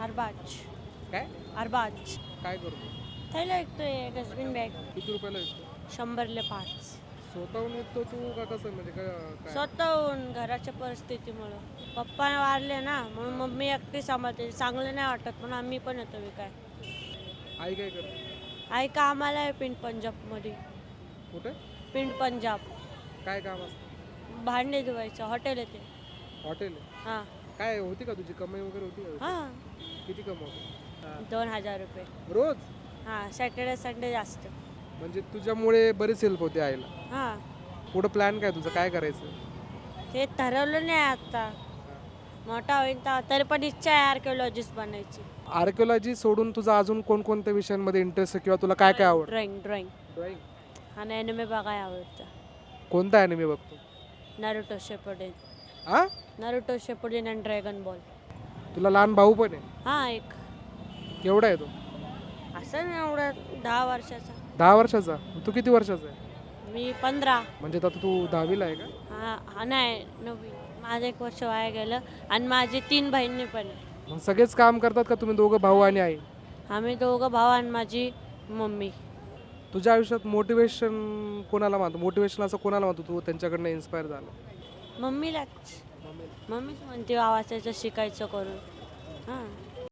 अरबाज काय अरबाज काय करतो? थैला विकतोय डस्टबिन बॅग किती रुपयाला विकतो? 100 ले 5. स्वतःहून विकतो तू का कसं म्हणजे काय? स्वतःहून घराच्या परिस्थितीमुळं पप्पा वारले ना म्हणून मम्मी एकटी सांभाळते. चांगलं नाही वाटत म्हणून आम्ही पण येतो विकाय. आई काय करते? आई कामाला आहे पिंड पंजाबमध्ये. कुठे? पिंड पंजाब. काय काम असतं? भांडे धुवायचं हॉटेल येते. हॉटेल आहे. हां काय होती का तुझी कमाई वगैरे होती का? हां किती कमवतो? 2000 रुपये. रोज? हां सॅटर्डे संडे जास्त. म्हणजे तुझ्यामुळे बरीच हेल्प होते आईला. हां पुढं प्लॅन काय तुझं, काय करायचं? ते ठरवलं नाही आता. मोठा होईल तरी पण इच्छा आहे आर्किओलॉजिस्ट बनायची. आर्किओलॉजी सोडून तुझा अजून कोणकोणत्या विषयांमध्ये इंटरेस्ट आहे किंवा तुला काय काय आवडतं? Drawing drawing. आणि एनिमे बघायला आवडतं. कोणता ॲनिमे बघतो? Naruto Shippuden. हा? नारुतो शिपुडेन आणि ड्रॅगन बॉल. तुला लहान भाऊ पण आहे? हां एक केवढा आहे तो? असं नाही एवढं 10 वर्षाचा. 10 वर्षाचा? तू किती वर्षाचा आहे? मी 15. म्हणजे आता तू 10वीला आहे का? हां नाही 9वी. माझं 1 वर्ष वाया गेलं आणि माझी 3 बहिणी पण आहे. मग सगळेच काम करतात का तुम्ही दोघं, भाऊ आणि आई? आम्ही दोघं भाऊ आणि माझी मम्मी. तुझ्या आयुष्यात मोटिवेशन कोणाला मानतो? मोटिवेशन असं कोणाला मानतो तू त्यांच्याकडनं इन्स्पायर झाला? मम्मीलाच. मम्मीच म्हणते वाचायचं शिकायचं करून. हां